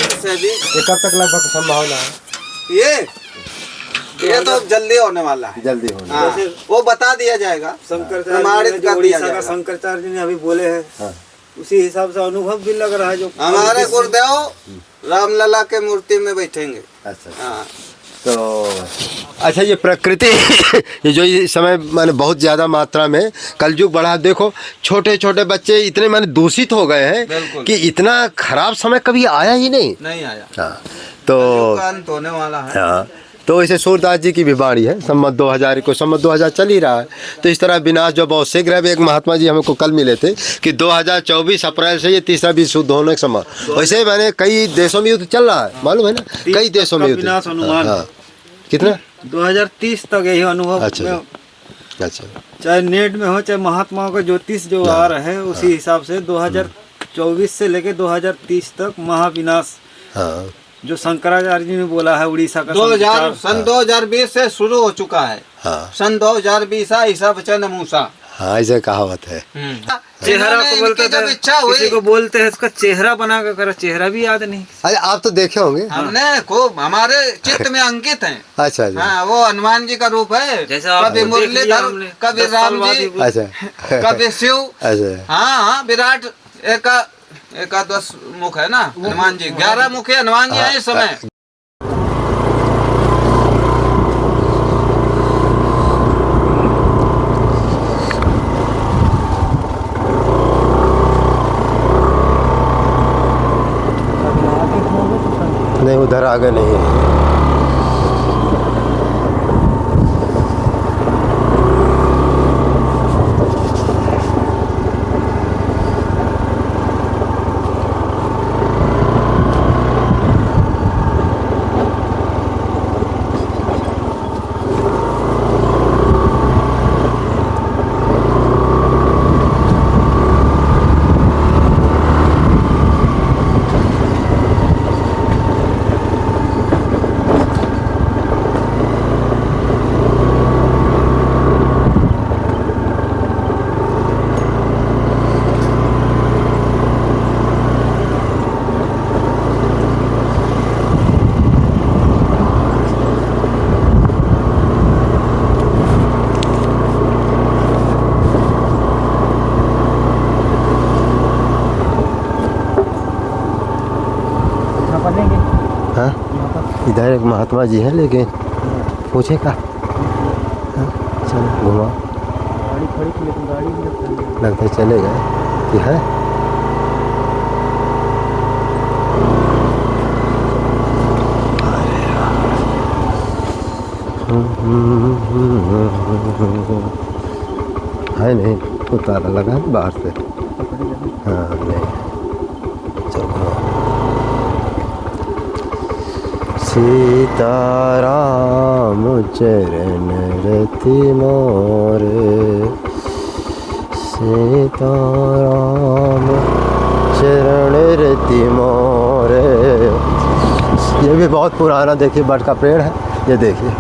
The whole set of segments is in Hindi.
जल्द से भी। ये कब तक लगभग संभावना है? ये तो जल्दी होने वाला है। जल्दी होने हाँ, वो बता दिया जाएगा, प्रमाणित कर दिया जाएगा। शंकराचार्य जी ने अभी बोले हैं, हाँ। उसी हिसाब से अनुभव भी लग रहा है। जो हमारे गुरुदेव रामलला के मूर्ति में बैठेंगे। अच्छा हाँ। तो अच्छा, ये प्रकृति ये जो इस समय माने बहुत ज़्यादा मात्रा में कलयुग बढ़ा, देखो छोटे छोटे बच्चे इतने माने दूषित हो गए हैं कि इतना खराब समय कभी आया ही नहीं आया। हाँ, तो अंत होने वाला है। हाँ, तो इसे सूरदास जी की भी बाणी है, संवत 2000 को, संवत 2000 चल ही रहा है। तो इस तरह विनाश जो बहुत शीघ्र है। एक महात्मा जी हमको कल मिले थे कि 2024 अप्रैल से ये तीसरा विश्व युद्ध होने का समय। वैसे मैंने कई देशों में युद्ध चल रहा है, मालूम है ना, कई देशों में युद्ध। विनाश अनुमान कितना 2030 तक यही अनुभव। अच्छा, चाहे नेट में हो चाहे महात्माओं का ज्योतिष जो आ रहा है उसी हिसाब से 2024 से लेके 2030 तक महाविनाश। हाँ, जो शंकराचार्य जी ने बोला है उड़ीसा का 2020 से शुरू हो चुका है। हाँ, सन 2020 ईसा बचन मूसा। हाँ, ऐसे कहावत है। चेहरा को बोलते थे, किसी को बोलते हैं उसका चेहरा बना कर करा, चेहरा भी याद नहीं। अरे आप तो देखे होंगे। हमने खूब, हमारे चित्त में अंकित हैं। अच्छा जी। हाँ, वो हनुमान जी का रूप है, कभी मुरलीधर, कभी राम जी, अच्छा, कभी शिव। अच्छा, हाँ, विराट एकादश मुख है ना हनुमान जी, 11 मुख है हनुमान जी है इस समय। नहीं, उधर आगे नहीं है। हाँ, इधर एक महात्मा जी हैं, लेकिन पूछे का चलो घुमा, गाड़ी खड़ी थी लेकिन गाड़ी भी लगता है चले गए कि है। है नहीं, उतारा लगा है बाहर से। हाँ, नहीं, चलो। सीताराम चरण रति मोरे, सीताराम चरण रति मोरे। ये भी बहुत पुराना, देखिए बट का पेड़ है, ये देखिए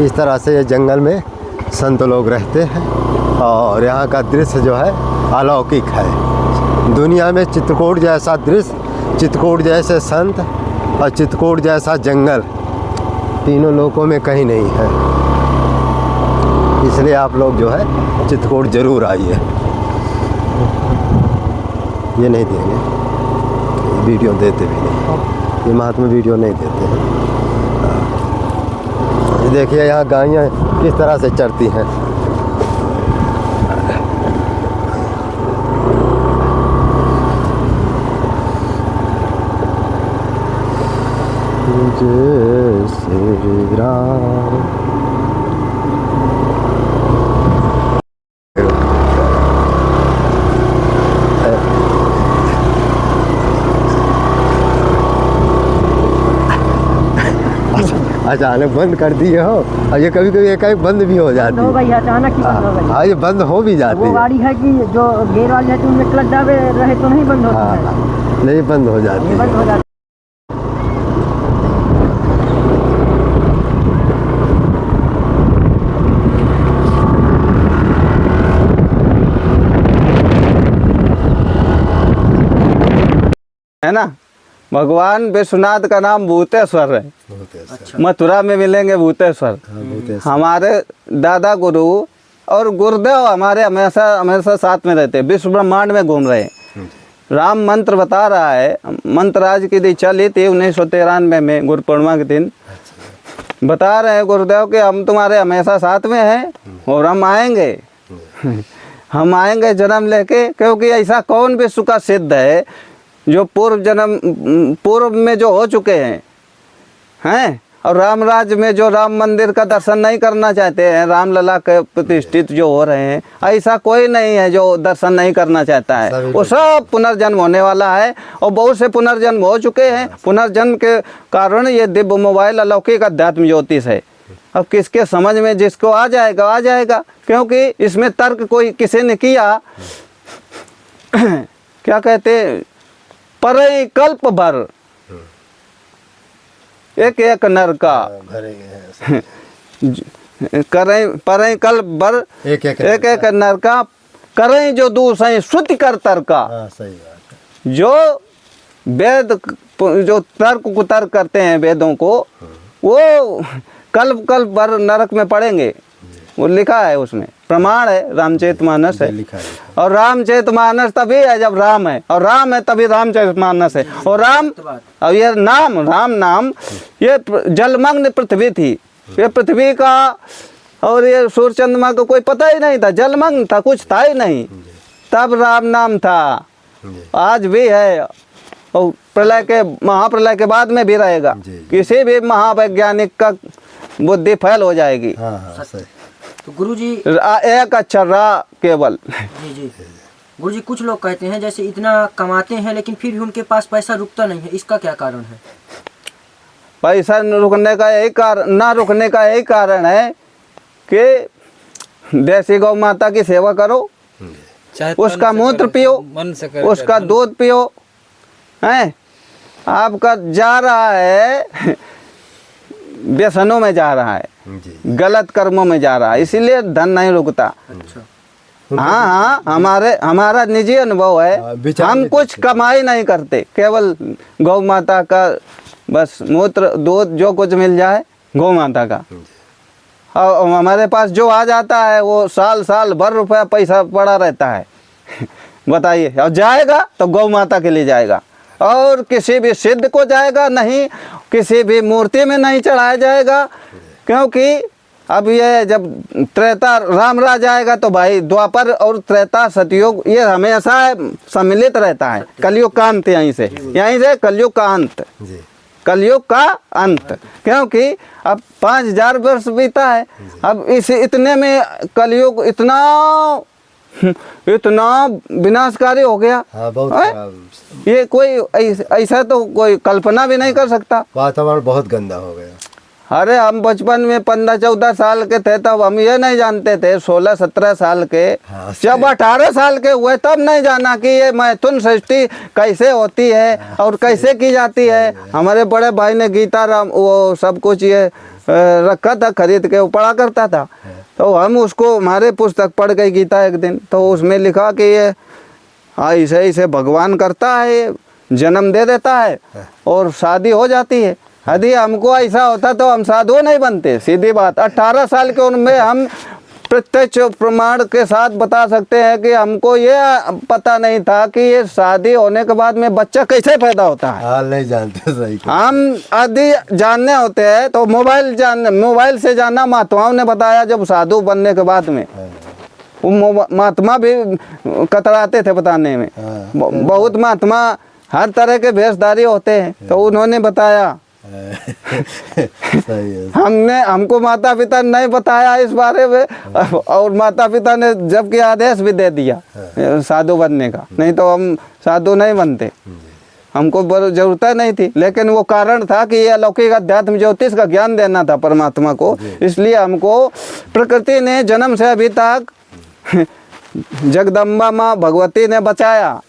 इस तरह से ये जंगल में संत लोग रहते हैं। और यहाँ का दृश्य जो है अलौकिक है। दुनिया में चित्रकूट जैसा दृश्य, चित्रकूट जैसे संत और चित्रकूट जैसा जंगल तीनों लोकों में कहीं नहीं है। इसलिए आप लोग जो है चित्रकूट जरूर आइए। ये नहीं देंगे, वीडियो देते भी नहीं, ये महात्मा वीडियो नहीं देते हैं। ये देखिए यहाँ गायें किस तरह से चरती हैं। जय श्री राम। अचानक बंद कर दिए हो, और ये कभी कभी एकाएक बंद भी हो जाती है। भाई अचानक ही बंद हो गई। हाँ, ये बंद हो भी जाती है। वो गाड़ी है कि जो गेयर वाली है तो उनमें क्लच दबे रहे तो नहीं बंद होती है। नहीं, बंद हो जाती है। बंद हो जाती है ना। भगवान विश्वनाथ का नाम भूतेश्वर है। बहुत ऐसा। अच्छा। मथुरा में मिलेंगे भूतेश्वर। हाँ, बहुत ऐसा। हमारे दादा गुरु और गुरुदेव हमारे हमेशा हमेशा साथ में रहते हैं, विश्व ब्रह्मांड में घूम रहे हैं। राम मंत्र बता रहा है, मंत्रराज की दीक्षा ली थी 1993 में गुरु पूर्णिमा के दिन। बता रहे हैं गुरुदेव कि हम तुम्हारे हमेशा साथ में हैं और हम आएंगे हम आएंगे जन्म लेके, क्योंकि ऐसा कौन विश्व का सिद्ध है जो पूर्व में जो हो चुके हैं और राम राज्य में जो राम मंदिर का दर्शन नहीं करना चाहते हैं, रामलला के प्रतिष्ठित जो हो रहे हैं, ऐसा कोई नहीं है जो दर्शन नहीं करना चाहता है। वो सब पुनर्जन्म होने वाला है और बहुत से पुनर्जन्म हो चुके हैं। पुनर्जन्म के कारण ये दिव्य मोबाइल अलौकिक अध्यात्म ज्योतिष है। अब किसके समझ में जिसको आ जाएगा, क्योंकि इसमें तर्क कोई किसी ने किया क्या कहते परई कल्प भर एक एक नर का भरे गए हैं। करें परई कल्प भर एक एक नर का करें जो दूसरे श्रुति कर तर्का। हाँ, सही बात है। जो वेद जो तर्क कुतर्क करते हैं वेदों को, वो कल्प कल्प भर नरक में पड़ेंगे। वो लिखा है, उसमें प्रमाण है, रामचरितमानस है। लिखा है। और रामचरितमानस तभी है जब राम है, और राम है तभी रामचरितमानस है। और राम, अब ये नाम राम नाम, ये जलमग्न पृथ्वी थी, ये पृथ्वी का और ये सूर्य चंद्रमा को कोई पता ही नहीं था, जलमग्न था, कुछ था ही नहीं, तब राम नाम था। आज भी है और प्रलय के महाप्रलय के बाद में भी रहेगा। किसी भी महावैज्ञानिक का बुद्धि फैल हो जाएगी। हाँ, हाँ, सही। तो गुरुजी एक अक्षर रा केवल। जी गुरुजी, कुछ लोग कहते हैं जैसे इतना कमाते हैं लेकिन फिर भी उनके पास पैसा रुकता नहीं है, इसका क्या कारण है? पैसा रुकने का यही कारण, ना रुकने का यही कारण है कि देसी गौ माता की सेवा करो, उसका मूत्र पियो, उसका दूध पियो। हैं, आपका जा रहा है व्यसनों में जा रहा है, गलत कर्मों में जा रहा है, इसीलिए धन नहीं रुकता। अच्छा। हाँ, हमारा निजी अनुभव है। हम कुछ कमाई नहीं करते, केवल गौ माता का बस मूत्र दूध जो कुछ मिल जाए गौ माता का। और हमारे पास जो आ जाता है वो साल भर रुपया पैसा पड़ा रहता है बताइए, और जाएगा तो गौ माता के लिए जाएगा, और किसी भी सिद्ध को जाएगा नहीं, किसी भी मूर्ति में नहीं चढ़ाया जाएगा। क्योंकि अब ये जब त्रेता राम राज आएगा तो भाई द्वापर और त्रेता सतयुग ये हमेशा सम्मिलित रहता है। कलयुग का अंत यहीं से कलयुग का अंत, कलयुग का अंत। क्योंकि अब 5000 वर्ष बीता है, अब इस इतने में कलयुग इतना विनाशकारी हो गया। हाँ, बहुत। ये कोई ऐसा तो कोई कल्पना भी नहीं कर सकता। वातावरण बहुत गंदा हो गया। अरे हम बचपन में 15-14 साल के थे तब हम ये नहीं जानते थे, 16-17 साल के, हाँ, जब 18 साल के हुए तब नहीं जाना कि ये मैथुन सृष्टि कैसे होती है और कैसे की जाती है। हमारे बड़े भाई ने गीता राम वो सब कुछ ये रखा था, खरीद के वो पढ़ा करता था, तो हम उसको हमारे पुस्तक पढ़ गई गीता एक दिन, तो उसमें लिखा कि ये ऐसे ऐसे भगवान करता है, जन्म दे देता है और शादी हो जाती है। यदि हमको ऐसा होता तो हम साधु नहीं बनते, सीधी बात। 18 साल के उम्र में हम प्रत्यक्ष प्रमाण के साथ बता सकते हैं कि हमको ये पता नहीं था कि ये शादी होने के बाद में बच्चा कैसे पैदा होता है। हाल नहीं जानते सही। हम यदि जानने होते हैं तो मोबाइल से जानना महात्माओं ने बताया, जब साधु बनने के बाद में वो महात्मा भी कतराते थे बताने में। बहुत महात्मा हर तरह के भेषधारी होते हैं, तो उन्होंने बताया। सही है। हमको माता पिता ने नहीं बताया इस बारे में, और माता पिता ने जबकि आदेश भी दे दिया साधु बनने का, नहीं तो हम साधु नहीं बनते, हमको जरूरत नहीं थी। लेकिन वो कारण था कि ये अलौकिक अध्यात्म ज्योतिष का ज्ञान देना था परमात्मा को, इसलिए हमको प्रकृति ने जन्म से अभी तक जगदम्बा माँ भगवती ने बचाया।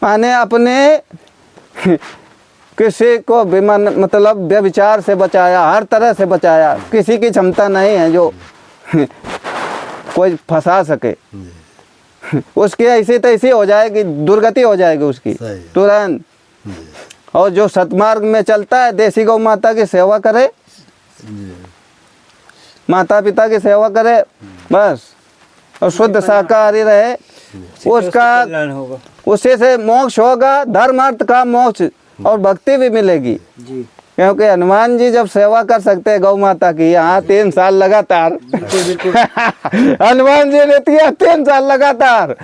माने अपने किसी को भी मतलब व्यभिचार से बचाया, हर तरह से बचाया। किसी की क्षमता नहीं है जो कोई फंसा सके। उसकी ऐसी तैसी हो जाएगी, दुर्गति हो जाएगी उसकी तुरंत। और जो सतमार्ग में चलता है देसी गौ माता की सेवा करे, माता पिता की सेवा करे बस, और शुद्ध शाकाहारी रहे, उसका कल्याण होगा। उसी से मोक्ष होगा, धर्म अर्थ का मोक्ष और भक्ति भी मिलेगी। जी क्योंकि हनुमान जी जब सेवा कर सकते हैं गौ माता की, यहाँ 3 साल लगातार हनुमान जी ने किया 3 साल लगातार।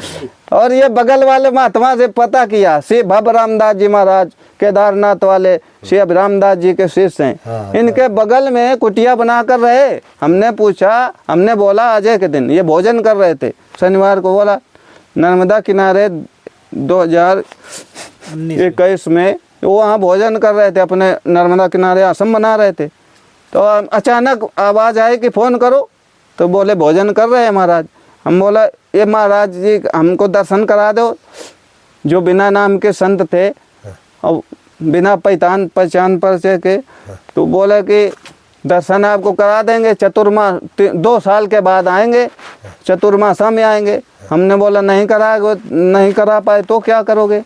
और ये बगल वाले महात्मा से पता किया, श्री भव रामदास जी महाराज केदारनाथ वाले श्री रामदास जी के शिष्य हैं, हाँ, इनके बगल में कुटिया बना कर रहे। हमने पूछा, हमने बोला अजय के दिन ये भोजन कर रहे थे, शनिवार को बोला नर्मदा किनारे 2021 में वो वहाँ भोजन कर रहे थे, अपने नर्मदा किनारे आश्रम बना रहे थे। तो अचानक आवाज़ आई कि फ़ोन करो, तो बोले भोजन कर रहे हैं महाराज। हम बोला ये महाराज जी हमको दर्शन करा दो, जो बिना नाम के संत थे और बिना पहचान परिचय के। तो बोले कि दर्शन आपको करा देंगे, चतुर्मास 2 साल के बाद आएंगे, चतुर्मासा में आएंगे। हमने बोला नहीं करा पाए तो क्या करोगे?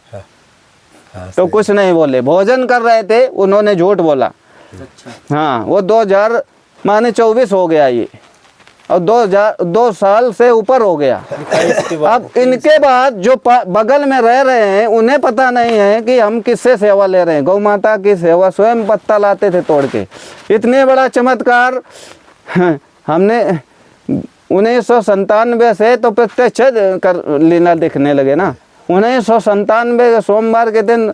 तो कुछ नहीं बोले, भोजन कर रहे थे, उन्होंने झूठ बोला। अच्छा हाँ, वो 2024 हो गया ये, और 2 साल से ऊपर हो गया। अब इनके बाद जो बगल में रह रहे हैं उन्हें पता नहीं है कि हम किससे सेवा ले रहे हैं। गौ माता की सेवा, स्वयं पत्ता लाते थे तोड़ के। इतने बड़ा चमत्कार हमने 1997 से तो प्रत्यक्ष कर लीला दिखने लगे ना। 1997 सोमवार के दिन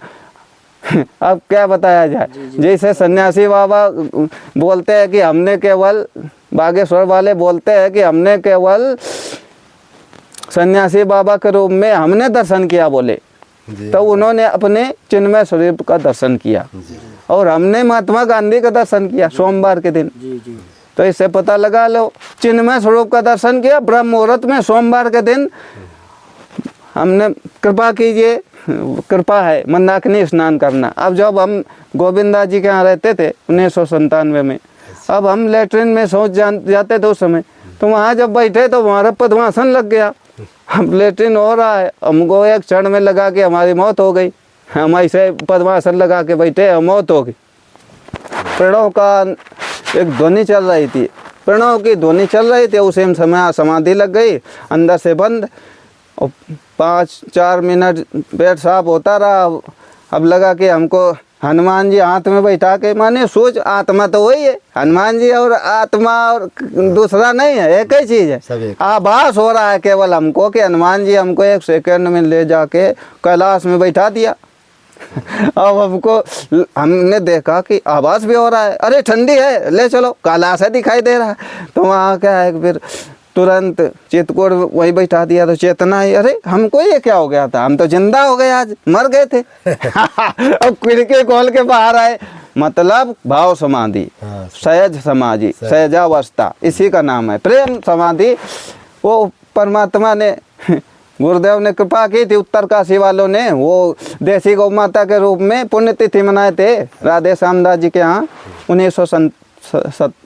अब क्या बताया जाए, जैसे सन्यासी बाबा बोलते हैं कि हमने केवल, बागेश्वर वाले बोलते हैं कि हमने केवल सन्यासी बाबा के रूप में हमने दर्शन किया बोले, तो उन्होंने अपने चिन्मय स्वरूप का दर्शन किया और हमने महात्मा गांधी का दर्शन किया सोमवार के दिन। जी जी तो इससे पता लगा लो, चिन्मय स्वरूप का दर्शन किया ब्रह्म मुहूर्त में सोमवार के दिन। हमने कृपा कीजिए, कृपा है मंदाकिनी स्नान करना। अब जब हम गोविंदा जी के यहाँ रहते थे 1997 में, अब हम लेटरिन में सोच जाते थे उस समय, तो वहाँ जब बैठे तो हमारा पद्मासन लग गया। अब लेटरिन हो रहा है, हमको एक क्षण में लगा कि हमारी मौत हो गई। हम ऐसे पद्मासन लगा के बैठे, मौत हो गई। प्रणव का एक ध्वनि चल रही थी, प्रणव की ध्वनि चल रही थी, उसे समय समाधि लग गई, अंदर से बंद। और 5-4 मिनट पेट साफ होता रहा। अब लगा कि हमको हनुमान जी हाथ में बैठा के, माने सोच आत्मा तो वही है, हनुमान जी और आत्मा और दूसरा नहीं है, एक ही चीज़ है। आभास हो रहा है केवल हमको कि हनुमान जी हमको 1 सेकंड में ले जाके कैलाश में बैठा दिया। अब हमको, हमने देखा कि आवाज़ भी हो रहा है, अरे ठंडी है ले चलो, कैलाश है दिखाई दे रहा है। तो वहाँ क्या है, फिर तुरंत चितकोड़ वही बैठा दिया। तो चेतना ही, अरे हमको ये क्या हो गया था, हम तो जिंदा हो गए, आज मर गए थे। अब खिड़की खोल के बाहर आए, मतलब भाव समाधि, सहज समाधि, सहजावस्था, इसी का नाम है प्रेम समाधि। वो परमात्मा ने, गुरुदेव ने कृपा की थी, उत्तरकाशी वालों ने, वो देसी गौ माता के रूप में पुण्यतिथि मनाए थे राधे श्यामदास जी के यहाँ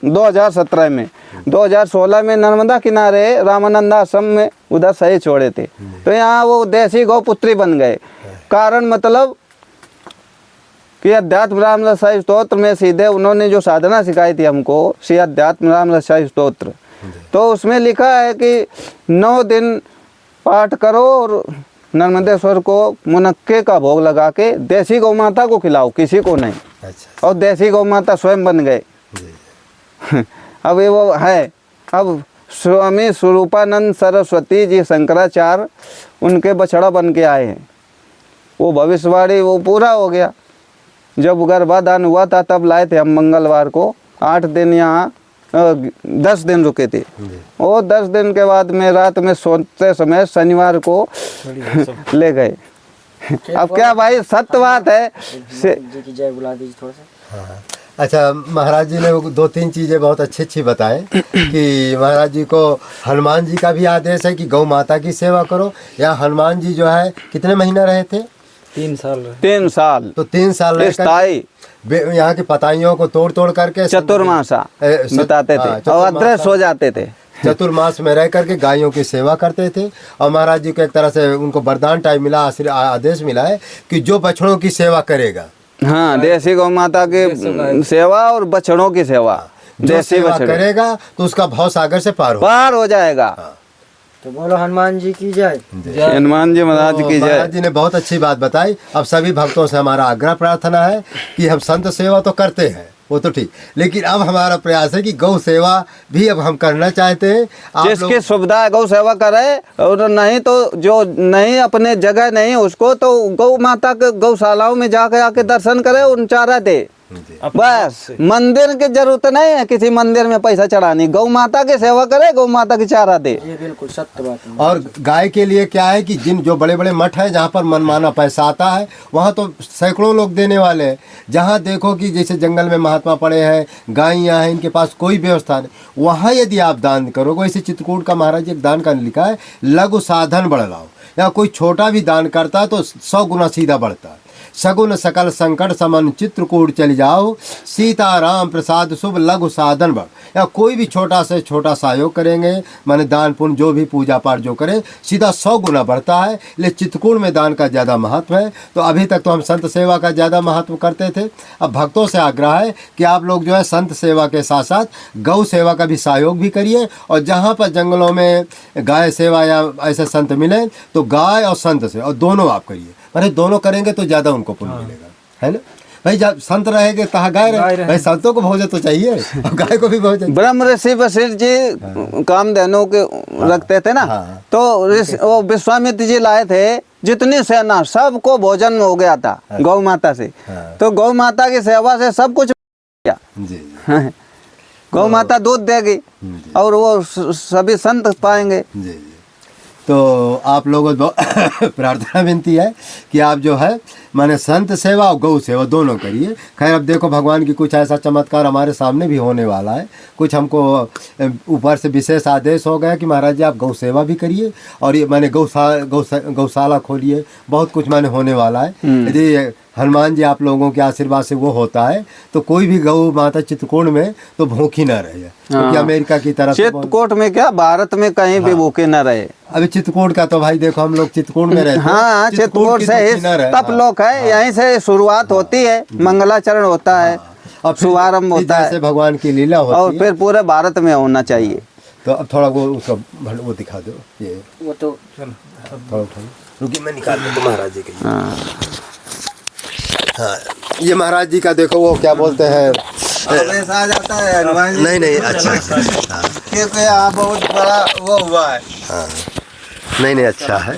2017 में। 2016 में नर्मदा किनारे रामानंद आश्रम में उधर सही छोड़े थे, तो यहाँ वो देसी गौ पुत्री बन गए। कारण मतलब कि अध्यात्म राम रसाई स्तोत्र में सीधे उन्होंने जो साधना सिखाई थी हमको, श्री अध्यात्म राम रसाई स्तोत्र, तो उसमें लिखा है कि 9 दिन पाठ करो और नर्मदेश्वर को मुनक्के का भोग लगा के देसी गौ माता को खिलाओ, किसी को नहीं। अच्छा। और देसी गौ माता स्वयं बन गए। अब ये वो है, अब स्वामी स्वरूपानंद सरस्वती जी शंकराचार्य उनके बछड़ा बन के आए हैं। वो भविष्यवाणी वो पूरा हो गया। जब गर्भाधान हुआ था तब लाए थे हम मंगलवार को, 8 दिन यहाँ 10 दिन रुके थे। वो 10 दिन के बाद में रात में सोते समय शनिवार को ले गए। अब क्या भाई, सत्य बात है। जी की जय बुला दीजिए थोड़ा सा। हाँ। अच्छा, महाराज जी ने 2-3 चीज़ें बहुत अच्छी बताए कि महाराज जी को हनुमान जी का भी आदेश है कि गौ माता की सेवा करो। या हनुमान जी जो है कितने महीना रहे थे? 3 साल। 3 साल। तो 3 साल स्थायी यहाँ की पताइयों को तोड़ करके चतुर्मासा बिताते थे और अदृश्य हो जाते थे। चतुर्मास में रह करके गायों की सेवा करते थे। और महाराज जी को एक तरह से उनको वरदान टाइप मिला, आदेश मिला है कि जो बछड़ों की सेवा करेगा, हाँ, देसी गौ माता की सेवा और बछड़ों की सेवा, जो देसी सेवा बछड़े करेगा तो उसका भव सागर से पार हो जाएगा। तो बोलो हनुमान जी की जय। हनुमान जी महाराज तो की जय। महाराज जी ने बहुत अच्छी बात बताई। अब सभी भक्तों से हमारा आग्रह प्रार्थना है कि हम संत सेवा तो करते हैं, वो तो ठीक, लेकिन अब हमारा प्रयास है कि गौ सेवा भी अब हम करना चाहते हैं। आप जिसकी सुविधा है गौ सेवा करे, और नहीं तो जो नहीं अपने जगह नहीं उसको तो गौ माता के गौशालाओं में जाकर आके दर्शन करे, उन चारा दे, बस। मंदिर की जरूरत नहीं है किसी मंदिर में पैसा चढ़ानी, गौ माता की सेवा करे, गौ माता की चारा दे। ये बिल्कुल सत्य बात है। और गाय के लिए क्या है कि जिन जो बड़े बड़े मठ है जहाँ पर मनमाना पैसा आता है, वहाँ तो सैकड़ों लोग देने वाले हैं। जहाँ देखो कि जैसे जंगल में महात्मा पड़े हैं, गायें हैं, इनके पास कोई व्यवस्था नहीं, वहाँ यदि आप दान करोगे, वैसे चित्रकूट का महाराज एक दान का लिखा है, लघु साधन बढ़ाओ, या कोई छोटा भी दान करता है तो 100 गुना सीधा बढ़ता है। सगुन सकल संकट समन चित्रकूट चली जाओ, सीताराम प्रसाद शुभ लघु साधन बढ़। या कोई भी छोटा से छोटा सहयोग करेंगे, माने दान पुण्य जो भी पूजा पाठ जो करें, सीधा 100 गुना बढ़ता है। लेकिन चित्रकूट में दान का ज़्यादा महत्व है। तो अभी तक तो हम संत सेवा का ज़्यादा महत्व करते थे। अब भक्तों से आग्रह है कि आप लोग जो है संत सेवा के साथ साथ गौ सेवा का भी सहयोग भी करिए। और जहाँ पर जंगलों में गाय सेवा या ऐसे संत मिले तो गाय और संत से और दोनों आप करिए। अरे दोनों करेंगे तो ज़्यादा उनको पुण्य मिलेगा, है ना भाई। जब संत रहेंगे तहाँ गाय रहे भाई, संतों को भोजन तो चाहिए और गाय को भी भोजन। ब्रह्म ऋषि वशिष्ठ जी कामधेनु के रखते थे ना, तो वो विश्वामित्र जी लाए थे जितनी सेना, सबको भोजन हो गया था गौ माता से। तो गौ माता की सेवा से सब कुछ किया। गौ माता दूध देगी और वो सभी संत पाएंगे। जी। तो आप लोगों को प्रार्थना विनती है कि आप जो है माने संत सेवा और गौ सेवा दोनों करिए। खैर अब देखो भगवान की कुछ ऐसा चमत्कार हमारे सामने भी होने वाला है। कुछ हमको ऊपर से विशेष आदेश हो गया कि महाराज जी आप गौ सेवा भी करिए और ये माने गौशाला खोलिए। बहुत कुछ माने होने वाला है। यदि हनुमान जी आप लोगों के आशीर्वाद से वो होता है तो कोई भी गौ माता चित्रकूट में तो भूखी ना रहे, क्योंकि अमेरिका की तरफ चित्रकूट में क्या भारत में कहीं भी भूखे न रहे। अभी चित्रकूट का तो भाई देखो हम लोग चित्रकूट में रहते हैं। हाँ, चित्रकूट से ही तप लोक है, यहीं से शुरुआत होती है, मंगलाचरण होता है और शुभारंभ होता है, भगवान की लीला होती है और फिर पूरे भारत में होना चाहिए। तो अब थोड़ा वो उसका वो दिखा दो, ये वो तो थोड़ा रुकिए मैं निकाल दूँ महाराज जी के। हाँ ये महाराज जी का देखो वो क्या बोलते हैं आ जाता है हनुमान जी। नहीं अच्छा क्योंकि यहाँ बहुत बड़ा वो हुआ है। हाँ नहीं अच्छा है।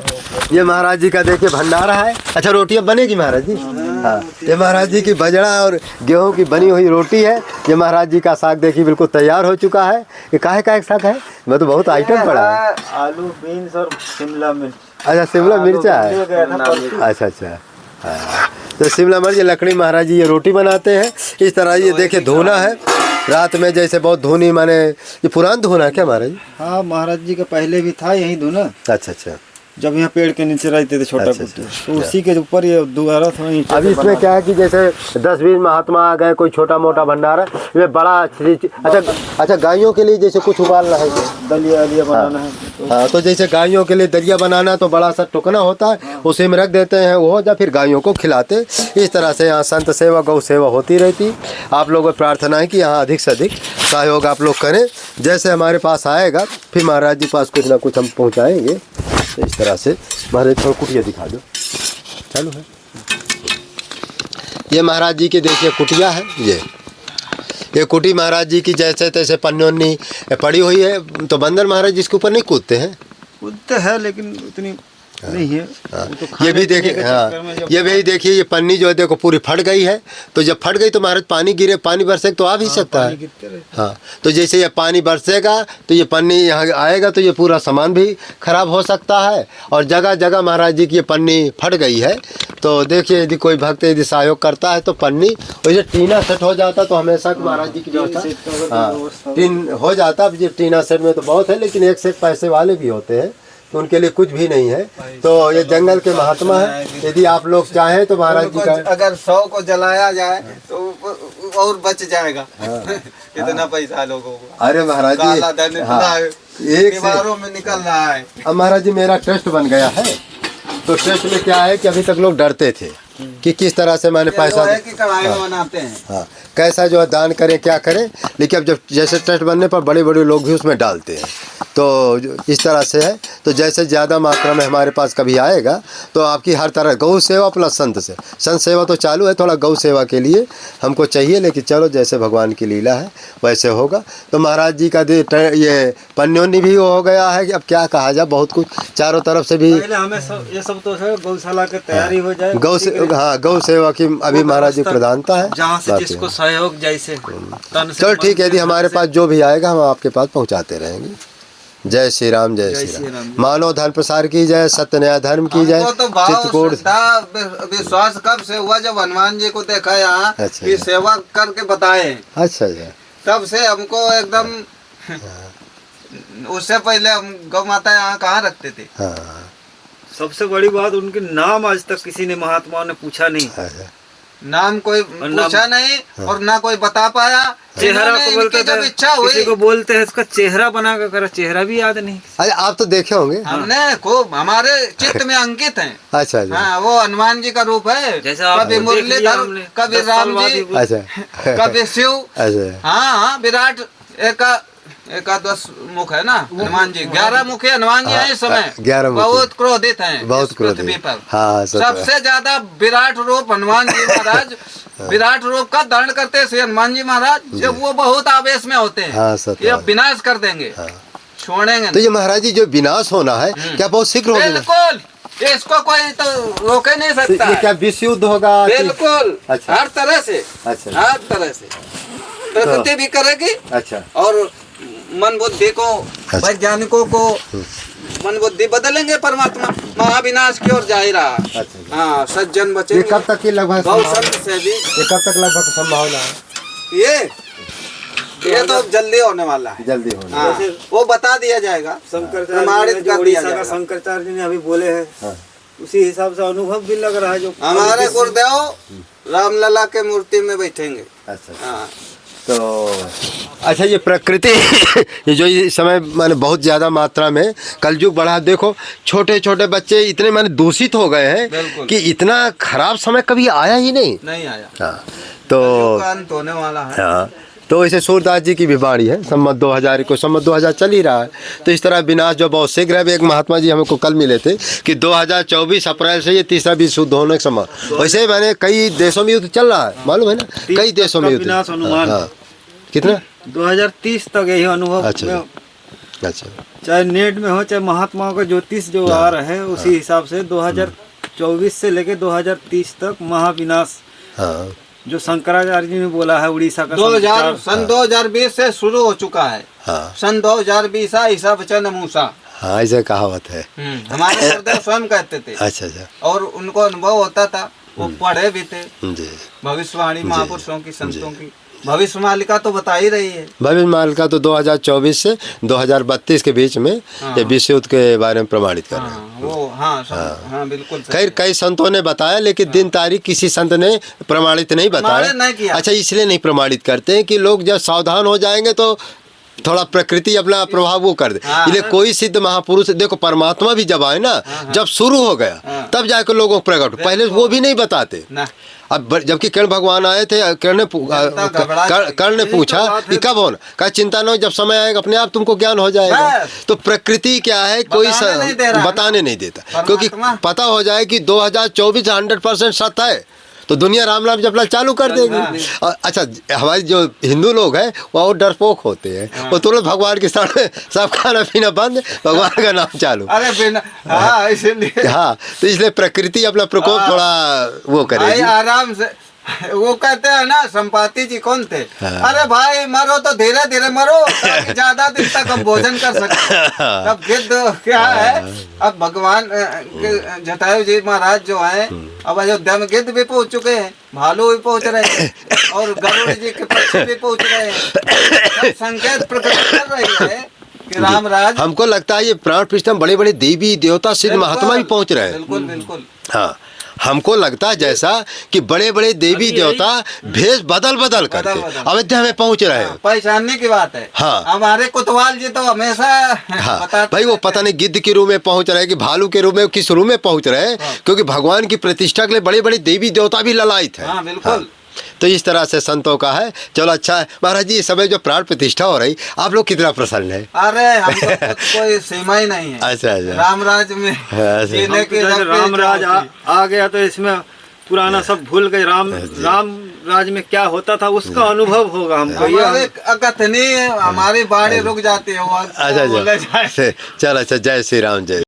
ये महाराज जी का देखिए भंडारा है। अच्छा रोटियाँ बनेगी महाराज जी। हाँ ये महाराज जी की बजड़ा और गेहूं की बनी हुई रोटी है। ये महाराज जी का साग देखिए बिल्कुल तैयार हो चुका है। ये काहे का एक साग है, मैं तो बहुत आइटम पड़ा है। आलू बीन्स और शिमला मिर्च। अच्छा शिमला मिर्चा है। अच्छा हाँ तो शिमला मिर्च लकड़ी महाराज जी ये रोटी बनाते हैं इस तरह। ये देखिए धुना है रात में, जैसे बहुत धुनी माने ये पुरान धुना है क्या महाराज जी? हाँ महाराज जी का पहले भी था यही धुना। अच्छा जब यहाँ पेड़ के नीचे रहते थे छोटा कुट्टी, तो उसी के ऊपर ये दोबारा थोड़ा नीचे। अभी इसमें क्या है कि जैसे 10-20 महात्मा आ गए, कोई छोटा मोटा भंडारा, ये बड़ा अच्छा गायों के लिए जैसे कुछ उबालना है, दलिया बनाना है। हाँ तो जैसे गायों के लिए दलिया बनाना तो बड़ा सा टुकना होता है, उसी में रख देते हैं वो, या फिर गायों को खिलाते। इस तरह से यहाँ संत सेवा गौ सेवा होती रहती। आप लोगों को प्रार्थना है कि यहाँ अधिक से अधिक सहयोग आप लोग करें। जैसे हमारे पास आएगा फिर महाराज जी पास कुछ ना कुछ हम पहुँचाएँगे। इस तरह से महाराज थोड़ा कुटिया दिखा दो, चालू है। ये महाराज जी की देखिए कुटिया है। ये कुटी महाराज जी की जैसे तैसे पन्नी पड़ी हुई है। तो बंदर महाराज जिसके ऊपर नहीं कूदते हैं, कूदते हैं लेकिन उतनी नहीं है। ये भी देखिए। हाँ ये भी देखिए ये पन्नी जो है देखो पूरी फट गई है। तो जब फट गई तो महाराज पानी गिरे, पानी बरसे तो आ भी सकता है। हाँ तो जैसे ये पानी बरसेगा तो ये पन्नी यहाँ आएगा तो ये पूरा सामान भी खराब हो सकता है। और जगह जगह महाराज जी की ये पन्नी फट गई है। तो देखिए यदि कोई भक्त यदि सहयोग करता है तो पन्नी वैसे टीना सेट हो जाता तो हमेशा महाराज जी की व्यवस्था हाँ टीन हो जाता। ये टीना सेट में तो बहुत है, लेकिन एक सेट पैसे वाले भी होते हैं तो उनके लिए कुछ भी नहीं है। तो ये जंगल के महात्मा है। यदि आप लोग चाहें तो महाराज जी का अगर 100 को जलाया जाए तो और बच जाएगा। इतना पैसा लोगों को। अरे महाराज जी एक से दीवारों में निकल रहा है। अब महाराज जी मेरा ट्रस्ट बन गया है, तो ट्रस्ट में क्या है कि अभी तक लोग डरते थे कि किस तरह से मैंने पैसा लोहे की कढ़ाई में बनाते हैं। हाँ कैसा जो है दान करें क्या करें, लेकिन अब जब जैसे ट्रस्ट बनने पर बड़े बड़े लोग भी उसमें डालते हैं, तो इस तरह से है। तो जैसे ज़्यादा मात्रा में हमारे पास कभी आएगा तो आपकी हर तरह गौ सेवा प्लस संत सेवा तो चालू है, थोड़ा गौ सेवा के लिए हमको चाहिए, लेकिन चलो जैसे भगवान की लीला है वैसे होगा। तो महाराज जी का ये पन्योनी भी हो गया है कि अब क्या कहा जाए, बहुत कुछ चारों तरफ से भी पहले हमें ये सब तो है गौशाला की तैयारी हो जाए, गौ सेवा की अभी महाराज जी प्रधानता है। जहाँ से जिसको सहयोग जैसे तन से चलो मन ठीक है, यदि से हमारे पास जो भी आएगा हम आपके पास पहुंचाते रहेंगे। जय श्री राम, जय जय श्री श्री राम। राम। मानव धर्म प्रसार की जय, सत्य न्याय धर्म की जय। हमको तो भाव चित्रकूट श्रद्धा विश्वास कब से हुआ जब हनुमान जी को देखा यहाँ अच्छा। कि सेवा करके बताए, अच्छा अच्छा तब से हमको एकदम उससे पहले हम गौ माता यहाँ कहाँ रखते थे। हाँ सबसे बड़ी बात उनके नाम आज तक किसी ने महात्माओं ने पूछा नहीं, अच्छा। नाम कोई पूछा नहीं और ना कोई बता पाया। चेहरा इन्होंने को बोलते इनकी जब थे, इच्छा हुई, किसी को बोलते हैं इसका चेहरा बना कर करा, चेहरा भी याद नहीं। अरे आप तो देखे होंगे। हमने खूब हमारे चित्त में अंकित हैं। अच्छा अच्छा हाँ वो हनुमान जी का रूप है, जैसे आप कभी देख लिया मुरलीधर, हमने, कभी 10 साल राम बाद जी, ही अच्छा कभी शिव। अच्छा हाँ हाँ विराट एकादश मुख है ना हनुमान जी, 11 मुख है हनुमान जी हैं इस समय। 11 मुख बहुत क्रोधित हैं बहुत इस पृथ्वी क्रोधित। पर। हाँ, सच बात। सबसे ज्यादा विराट रूप हनुमान जी महाराज विराट रूप का धारण करते हैं श्री हनुमान जी महाराज, जब वो बहुत आवेश में होते हाँ, हैं, सच ये बात। विनाश कर देंगे, छोड़ेंगे तो ये महाराज जी जो विनाश होना है क्या बहुत शीघ्र होगा? बिल्कुल, इसको कोई तो रोके नहीं तो सकता ये क्या विश्व युद्ध होगा? बिल्कुल अच्छा। हर तरह से, अच्छा हर तरह से प्रकृति भी करेगी अच्छा और मन बुद्धि को, वैज्ञानिकों को मन बुद्धि बदलेंगे, परमात्मा महाविनाश की ओर जा ही रहा। अच्छा। हाँ सज्जन ये बचेंगे कब तक की लगभग गौ संभावना- संत से भी। ये कब तक लगभग संभावना है? ये तो जल्दी होने वाला है, जल्दी होना। हाँ वो बता दिया जाएगा, प्रमाणित शंकराचार्य कर दिया उड़ीसा का जाएगा। शंकराचार्य जी ने अभी बोले हैं, हाँ। उसी हिसाब से अनुभव भी लग रहा है। जो हमारे गुरुदेव रामलला के मूर्ति में बैठेंगे। अच्छा हाँ तो अच्छा ये प्रकृति ये जो इस समय माने बहुत ज़्यादा मात्रा में कलयुग बढ़ा, देखो छोटे छोटे बच्चे इतने माने दूषित हो गए हैं बिल्कुल। कि इतना खराब समय कभी आया ही नहीं। नहीं आया, हाँ तो कलयुग का अंत होने वाला है। हाँ तो ऐसे सूरदास जी की भी बाणी है, सम्मत 2000 को, सम्मत 2000 चल ही रहा है। तो इस तरह विनाश जो बहुत शीघ्र है। एक महात्मा जी हमको कल मिले थे कि 2024 अप्रैल से ये तीसरा विश्व युद्ध होने का समय, वैसे मैंने कई देशों में युद्ध चल रहा है, मालूम है ना, कई देशों में युद्ध। विनाश अनुमान हाँ कितना 2030 तक यही अनुभव अच्छा। में, अच्छा चाहे नेट में हो चाहे महात्माओं का ज्योतिष जो आ रहा है उसी हिसाब से 2024 से लेके 2030 तक महाविनाश हाँ जो शंकराचार्य जी ने बोला है, उड़ीसा का 2000 सन 2020 से शुरू हो चुका है। हाँ सन 2020 ईसा बचन मूसा, हाँ ऐसे कहावत है। हमारे गुरुदेव स्वयं कहते थे अच्छा अच्छा और उनको अनुभव होता था, वो पढ़े भी थे। जी भविष्यवाणी महापुरुषों की, संतों की भविष्य मालिका तो बता ही रही है। भविष्य मालिका तो 2024 से 2032 के बीच में ये विश्व युद्ध के बारे में प्रमाणित कर रहे हैं। हाँ, वो हाँ बिल्कुल सही। खैर कई संतों ने बताया, लेकिन दिन तारीख किसी संत ने प्रमाणित नहीं बताया। प्रमाणित नहीं किया। अच्छा इसलिए नहीं प्रमाणित करते हैं कि लोग जब सावधान हो जाएंगे तो थोड़ा प्रकृति अपना प्रभाव वो कर दे। हाँ। इसलिए कोई सिद्ध महापुरुष, देखो परमात्मा भी जब आए ना, जब शुरू हो गया तब जाकर लोगों को प्रकट, पहले वो भी नहीं बताते। ना अब जबकि कर्ण भगवान आए थे, कर्ण ने पूछा कि कब होना, कहा चिंता न हो, जब समय आएगा अपने आप तुमको ज्ञान हो जाएगा। बस। तो प्रकृति क्या है, कोई बताने नहीं दे रहा है। बताने नहीं देता, परमात्मा। क्योंकि पता हो जाए कि 2024 100% सत्य है तो दुनिया राम नाम जपना चालू कर देगी। और अच्छा हमारी जो हिंदू लोग हैं वो डरपोक होते हैं, वो तुरंत भगवान के सामने सब खाना पीना बंद, भगवान का नाम चालू। अरे बिना हाँ इसीलिए हाँ तो इसलिए प्रकृति अपना प्रकोप थोड़ा वो भाई करेगी। आराम से। वो कहते हैं ना, संपाति जी कौन थे, अरे भाई मरो तो धीरे धीरे मरो ताकि ज्यादा दिन तक हम भोजन कर सके। अब गिद्ध क्या है, अब भगवान जटायु जी महाराज जो है, अब अयोध्या में गिद्ध भी पहुंच चुके हैं, भालू भी पहुंच रहे हैं और गरुड़ जी के पक्षी भी पहुंच रहे हैं। संकेत प्रकट कर रही है कि राम राज। हमको लगता है ये प्राण प्रतिष्ठा बड़े बड़े देवी देवता सिद्ध महात्मा भी पहुंच रहे हैं। बिल्कुल बिल्कुल। हाँ हमको लगता है जैसा कि बड़े बड़े देवी देवता भेष बदल बदल करके अयोध्या में पहुंच रहे हैं। पहचानने की बात है। हाँ। हमारे कोतवाल जी तो हमेशा हाँ बताते भाई, वो रहते पता हैं। नहीं गिद्ध के रूप में पहुंच रहे हैं कि भालू के रूप में, किस रूप में पहुंच रहे हैं, क्योंकि भगवान की प्रतिष्ठा के लिए बड़े बड़े देवी देवता भी ललायित है। हाँ बिल्कुल। तो इस तरह से संतों का है। चलो अच्छा है महाराज जी, इस समय जो प्राण प्रतिष्ठा हो रही, आप लोग कितना प्रसन्न है? अरे हमको तो कोई सीमा ही नहीं है। अच्छा अच्छा। रामराज में अच्छा। जीने की जैसे जब राम राज जाती। आ गया तो इसमें पुराना सब भूल गए। राम राज में क्या होता था उसका अनुभव होगा हमको। ये हमारे कथनी हमारी बाड़ी रुक जाती है वो अच्छा बोले अच्छा। जाए। चलो अच्छा, जय श्री राम, जय।